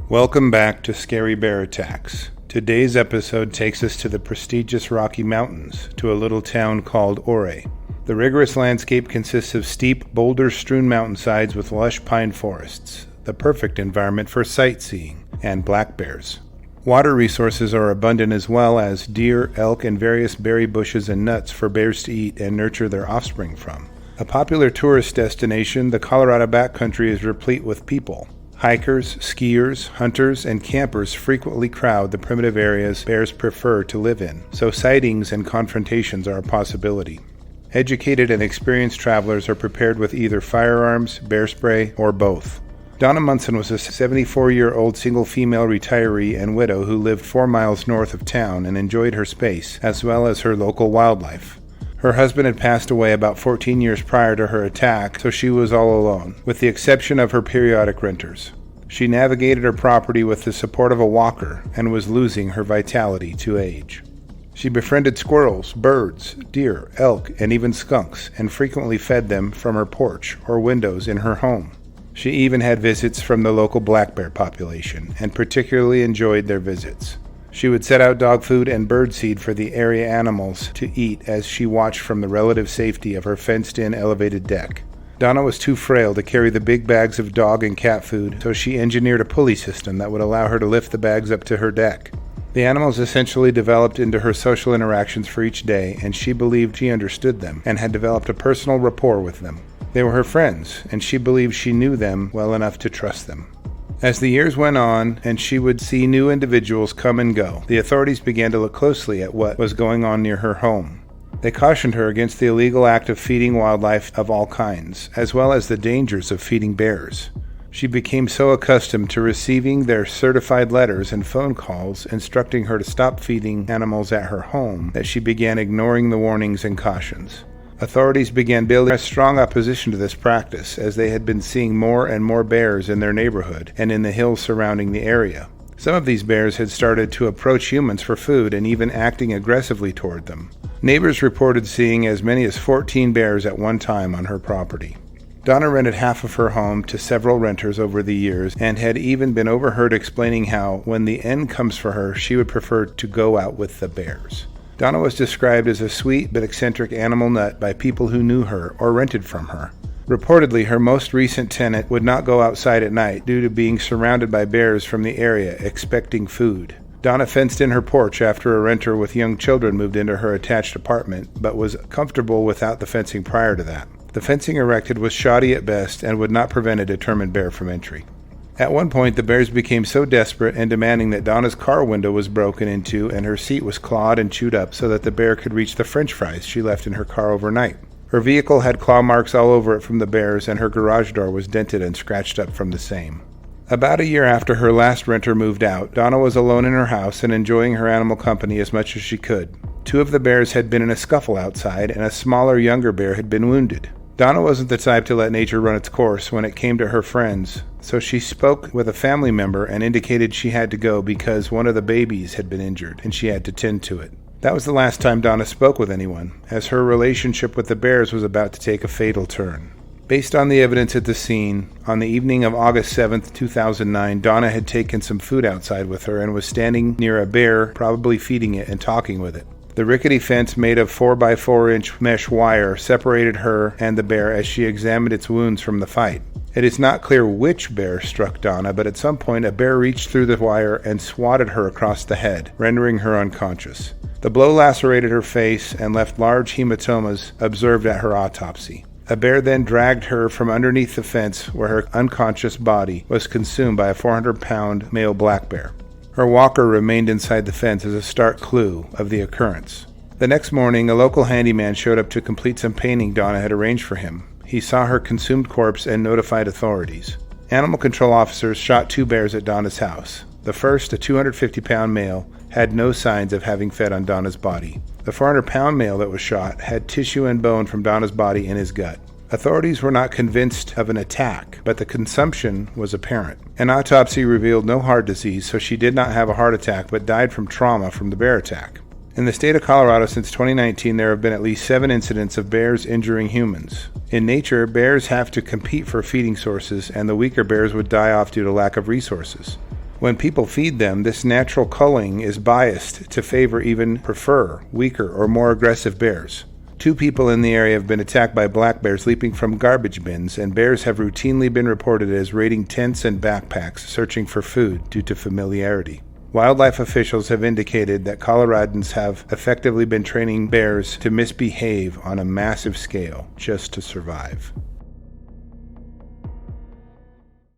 Welcome back to Scary Bear Attacks. Today's episode takes us to the prestigious Rocky Mountains, to a little town called Ouray. The rigorous landscape consists of steep, boulder-strewn mountainsides with lush pine forests, the perfect environment for sightseeing, and black bears. Water resources are abundant as well as deer, elk, and various berry bushes and nuts for bears to eat and nurture their offspring from. A popular tourist destination, the Colorado backcountry is replete with people. Hikers, skiers, hunters, and campers frequently crowd the primitive areas bears prefer to live in, so sightings and confrontations are a possibility. Educated and experienced travelers are prepared with either firearms, bear spray, or both. Donna Munson was a 74-year-old single female retiree and widow who lived 4 miles north of town and enjoyed her space, as well as her local wildlife. Her husband had passed away about 14 years prior to her attack, so she was all alone, with the exception of her periodic renters. She navigated her property with the support of a walker and was losing her vitality to age. She befriended squirrels, birds, deer, elk, and even skunks, and frequently fed them from her porch or windows in her home. She even had visits from the local black bear population, and particularly enjoyed their visits. She would set out dog food and bird seed for the area animals to eat as she watched from the relative safety of her fenced-in elevated deck. Donna was too frail to carry the big bags of dog and cat food, so she engineered a pulley system that would allow her to lift the bags up to her deck. The animals essentially developed into her social interactions for each day, and she believed she understood them and had developed a personal rapport with them. They were her friends, and she believed she knew them well enough to trust them. As the years went on and she would see new individuals come and go, the authorities began to look closely at what was going on near her home. They cautioned her against the illegal act of feeding wildlife of all kinds, as well as the dangers of feeding bears. She became so accustomed to receiving their certified letters and phone calls instructing her to stop feeding animals at her home that she began ignoring the warnings and cautions. Authorities began building a strong opposition to this practice, as they had been seeing more and more bears in their neighborhood and in the hills surrounding the area. Some of these bears had started to approach humans for food and even acting aggressively toward them. Neighbors reported seeing as many as 14 bears at one time on her property. Donna rented half of her home to several renters over the years and had even been overheard explaining how, when the end comes for her, she would prefer to go out with the bears. Donna was described as a sweet but eccentric animal nut by people who knew her or rented from her. Reportedly, her most recent tenant would not go outside at night due to being surrounded by bears from the area expecting food. Donna fenced in her porch after a renter with young children moved into her attached apartment, but was comfortable without the fencing prior to that. The fencing erected was shoddy at best and would not prevent a determined bear from entry. At one point, the bears became so desperate and demanding that Donna's car window was broken into and her seat was clawed and chewed up so that the bear could reach the french fries she left in her car overnight. Her vehicle had claw marks all over it from the bears, and her garage door was dented and scratched up from the same. About a year after her last renter moved out, Donna was alone in her house and enjoying her animal company as much as she could. 2 of the bears had been in a scuffle outside, and a smaller, younger bear had been wounded. Donna wasn't the type to let nature run its course when it came to her friends, so she spoke with a family member and indicated she had to go because one of the babies had been injured and she had to tend to it. That was the last time Donna spoke with anyone, as her relationship with the bears was about to take a fatal turn. Based on the evidence at the scene, on the evening of August 7, 2009, Donna had taken some food outside with her and was standing near a bear, probably feeding it and talking with it. The rickety fence made of 4x4-inch mesh wire separated her and the bear as she examined its wounds from the fight. It is not clear which bear struck Donna, but at some point a bear reached through the wire and swatted her across the head, rendering her unconscious. The blow lacerated her face and left large hematomas observed at her autopsy. A bear then dragged her from underneath the fence where her unconscious body was consumed by a 400-pound male black bear. Her walker remained inside the fence as a stark clue of the occurrence. The next morning, a local handyman showed up to complete some painting Donna had arranged for him. He saw her consumed corpse and notified authorities. Animal control officers shot 2 bears at Donna's house. The first, a 250-pound male, had no signs of having fed on Donna's body. The 400-pound male that was shot had tissue and bone from Donna's body in his gut. Authorities were not convinced of an attack, but the consumption was apparent. An autopsy revealed no heart disease, so she did not have a heart attack but died from trauma from the bear attack. In the state of Colorado since 2019, there have been at least 7 incidents of bears injuring humans. In nature, bears have to compete for feeding sources, and the weaker bears would die off due to lack of resources. When people feed them, this natural culling is biased to favor, even prefer, weaker or more aggressive bears. 2 people in the area have been attacked by black bears leaping from garbage bins, and bears have routinely been reported as raiding tents and backpacks, searching for food due to familiarity. Wildlife officials have indicated that Coloradans have effectively been training bears to misbehave on a massive scale just to survive.